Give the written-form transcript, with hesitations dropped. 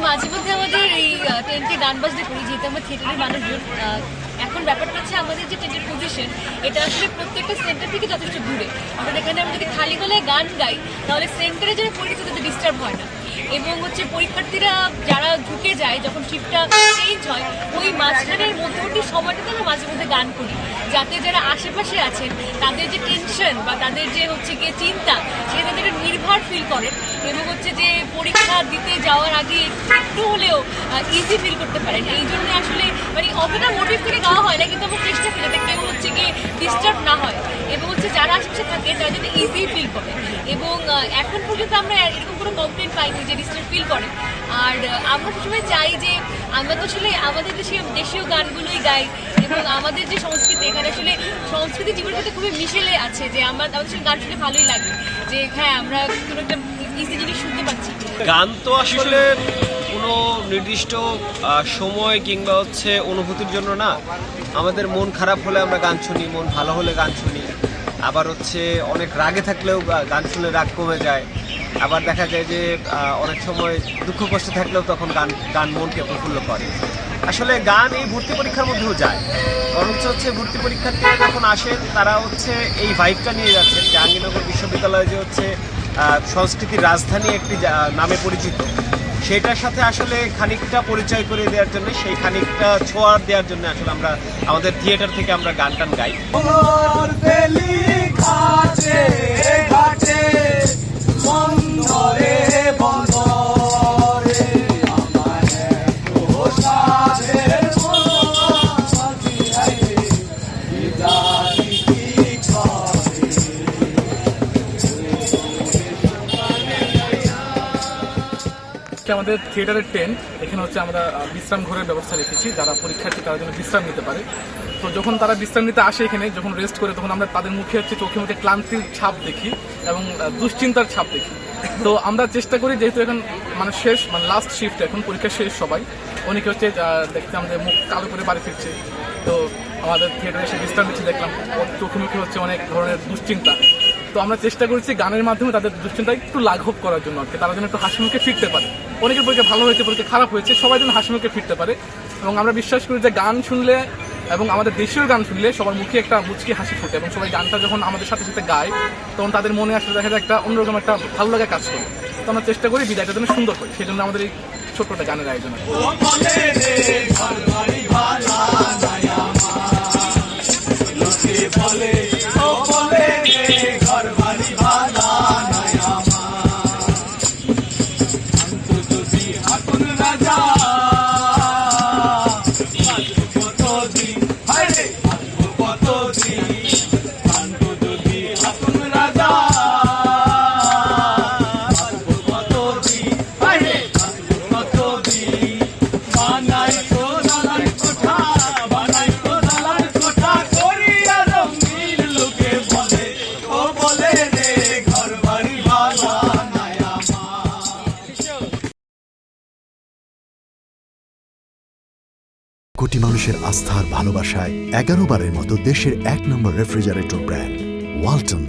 মাঝে মধ্যে আমাদের এই টেন্টে গান বাজতে করি, যেহেতু আমরা থিয়েটারের মানুষজন। এখন ব্যাপারটা হচ্ছে আমাদের যে টেন্টের পজিশন, এটা আসলে প্রত্যেকটা সেন্টার থেকে যথেষ্ট দূরে। অর্থাৎ এখানে আমরা যদি খালি গলায় গান গাই তাহলে সেন্টারে যারা পরিচিত তাদের ডিস্টার্ব হয় না, এবং হচ্ছে পরীক্ষার্থীরা যারা ঢুকে যায় যখন শিফটটা চেঞ্জ হয় ওই মাঝখানের মধ্যবর্তী সময়টাতে আমরা মাঝে মধ্যে গান করি, যাতে যারা আশেপাশে আছেন তাদের যে টেনশন বা তাদের যে হচ্ছে গিয়ে চিন্তা সেটা তাদের নির্ভর ফিল করেন, এবং হচ্ছে যে পরীক্ষা দিতে যাওয়ার আগে একটু হলেও ইজি ফিল করতে পারেন। এই জন্য আসলে মানে অতটা মোটিভ করে গাওয়া হয় না, কিন্তু আমরা চেষ্টা করি যাতে কেউ হচ্ছে গিয়ে ডিস্টার্ব না হয়, এবং হচ্ছে যারা আশেপাশে থাকে তারা যাতে ইজি ফিল করে। এবং এখন পর্যন্ত আমরা এরকম কোনো কমপ্লেন পাইনি যে ডিস্টার্ব ফিল করে। আর আমরা সবসময় চাই যে আমরা তো আসলে আমাদের দেশীয় গানগুলোই গাই, এবং আমাদের যে সংস্কৃতি এখানে আসলে সংস্কৃতি জীবনের সাথে খুবই মিশেলে আছে, যে আমাদের সঙ্গে গান শুনে ভালোই লাগে, যে হ্যাঁ আমরা কোনো একটা ইজি জিনিস শুনতে পাচ্ছি। গান তো আসলে কোনো নির্দিষ্ট সময় কিংবা হচ্ছে অনুভূতির জন্য না। আমাদের মন খারাপ হলে আমরা গান শুনি, মন ভালো হলে গান শুনি, আবার হচ্ছে অনেক রাগে থাকলেও গান শুনলে রাগ কমে যায়, আবার দেখা যায় যে অনেক সময় দুঃখ কষ্ট থাকলেও তখন গান মনকে প্রফুল্ল করে। আসলে গান এই ভর্তি পরীক্ষার মধ্যেও যায়, কারণ হচ্ছে ভর্তি পরীক্ষার্থীরা যখন আসেন তারা হচ্ছে এই ভাইবটা নিয়ে যাচ্ছেন। জাহাঙ্গীরনগর বিশ্ববিদ্যালয় যে হচ্ছে সংস্কৃতির রাজধানী একটি নামে পরিচিত, সেটার সাথে আসলে খানিকটা পরিচয় করে দেওয়ার জন্য, সেই খানিকটা ছোঁয়া দেওয়ার জন্য আসলে আমরা আমাদের থিয়েটার থেকে আমরা গান টান গাই। আমাদের থিয়েটারের টেন্ট এখানে হচ্ছে আমরা বিশ্রাম ঘরের ব্যবস্থা রেখেছি, যারা পরীক্ষার্থী তারা যেন বিশ্রাম নিতে পারে। তো যখন তারা বিশ্রাম নিতে আসে এখানে, যখন রেস্ট করে, তখন আমরা তাদের মুখে হচ্ছে চোখে মুখে ক্লান্তির ছাপ দেখি এবং দুশ্চিন্তার ছাপ দেখি। তো আমরা চেষ্টা করি, যেহেতু এখন মানে শেষ মানে লাস্ট শিফট, এখন পরীক্ষা শেষ, সবাই অনেকে হচ্ছে দেখতে আমাদের মুখ কালো করে বাড়ি ফিরছে। তো আমাদের থিয়েটারে এসে বিশ্রাম নিচ্ছে, দেখলাম চোখে মুখে হচ্ছে অনেক ধরনের দুশ্চিন্তা। তো আমরা চেষ্টা করছি গানের মাধ্যমে তাদের দুশ্চিন্তা একটু লাঘব করার জন্য, আর কি তারা যেন একটু হাসি মুখে ফিরতে পারে। অনেকের পরীক্ষা ভালো হয়েছে, পরীক্ষা খারাপ হয়েছে, সবাই যেন হাসি মুখে ফিরতে পারে। এবং আমরা বিশ্বাস করি যে গান শুনলে এবং আমাদের দেশীয় গান শুনলে সবার মুখে একটা মুচকি হাসি ফুটে, এবং সবাই গানটা যখন আমাদের সাথে সাথে গায় তখন তাদের মনে আসলে দেখা যায় একটা অন্যরকম একটা ভালো লাগা কাজ করে। তো আমরা চেষ্টা করি বিদায়টা যেন সুন্দর করি, সেই জন্য আমাদের এই ছোট্ট একটা গানের আয়োজন। কোটি মানুষের আস্থার ভালোবাসায় 11 বারের মতো দেশের 1 নম্বর রেফ্রিজারেটর ব্র্যান্ড ওয়ালটন।